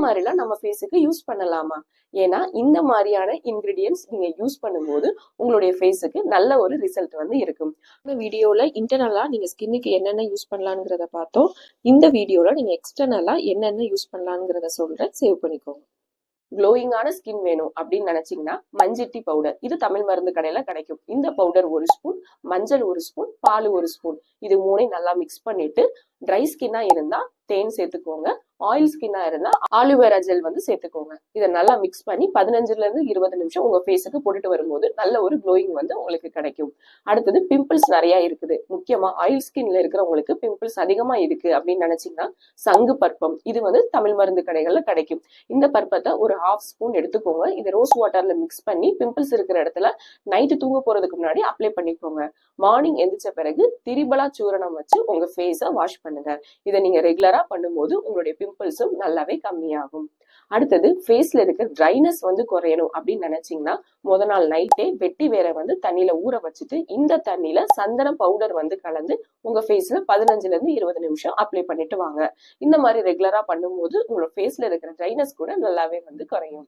மாதிரிலாம் நம்ம ஃபேஸுக்கு யூஸ் பண்ணலாமா? ஏன்னா இந்த மாதிரியான இன்கிரீடியன்ஸ் நீங்க யூஸ் பண்ணும்போது உங்களுடைய ஃபேஸுக்கு நல்ல ஒரு ரிசல்ட் வந்து இருக்கும். இந்த வீடியோல இன்டர்னலா நீங்க ஸ்கின்னுக்கு என்னென்ன யூஸ் பண்ணலாங்கிறத பார்த்தோம். இந்த வீடியோல நீங்க எக்ஸ்டர்னலா என்னென்ன யூஸ் பண்ணலாங்கிறத சொல்றேன், சேவ் பண்ணிக்கோங்க. க்ளோயிங்கான ஸ்கின் வேணும் அப்படின்னு நினைச்சீங்கன்னா மஞ்சிட்டி பவுடர், இது தமிழ் மருந்து கடையில கிடைக்கும். இந்த பவுடர் 1 ஸ்பூன், மஞ்சள் 1 ஸ்பூன், பால் 1 ஸ்பூன், இது மூணையும் நல்லா மிக்ஸ் பண்ணிட்டு ட்ரை ஸ்கின்னா இருந்தா தேன் சேர்த்துக்கோங்க, ஆயில் ஸ்கின்னா இருந்தா ஆலிவேரா ஜெல் வந்து சேர்த்துக்கோங்க. இதை நல்லா மிக்ஸ் பண்ணி 15ல இருந்து 20 நிமிஷம் உங்க ஃபேஸுக்கு போட்டுட்டு வரும்போது நல்ல ஒரு க்ளோயிங் வந்து உங்களுக்கு கிடைக்கும். அடுத்தது பிம்பிள்ஸ் நிறைய இருக்குது, முக்கியமா ஆயில் ஸ்கின்ல இருக்கிறவங்களுக்கு பிம்பிள்ஸ் அதிகமா இருக்கு அப்படின்னு நினைச்சீங்கன்னா சங்கு பற்பம், இது வந்து தமிழ் மருந்து கடைகள்ல கிடைக்கும். இந்த பற்பத்தை ஒரு 1/2 ஸ்பூன் எடுத்துக்கோங்க. இதை ரோஸ் வாட்டர்ல மிக்ஸ் பண்ணி பிம்பிள்ஸ் இருக்கிற இடத்துல நைட்டு தூங்க போறதுக்கு முன்னாடி அப்ளை பண்ணிக்கோங்க. மார்னிங் எந்திரிச்ச பிறகு திரிபலா சூரணம் வச்சு உங்க ஃபேஸை வாஷ் பண்ணுங்க. இதை நீங்க ரெகுலரா பண்ணும்போது உங்களுடைய பிம்பிள்ஸும் நல்லாவே கம்மியாகும். அடுத்தது ஃபேஸ்ல இருக்க ட்ரைனஸ் வந்து குறையணும் அப்படின்னு நினைச்சீங்கன்னா முத நாள் நைட்டே வெட்டி வேற வந்து தண்ணியில ஊற வச்சுட்டு இந்த தண்ணியில சந்தனம் பவுடர் வந்து கலந்து உங்க ஃபேஸ்ல 15ல இருந்து 20 நிமிஷம் அப்ளை பண்ணிட்டு வாங்க. இந்த மாதிரி ரெகுலரா பண்ணும்போது உங்களோட ஃபேஸ்ல இருக்கிற ட்ரைனஸ் கூட நல்லாவே வந்து குறையும்.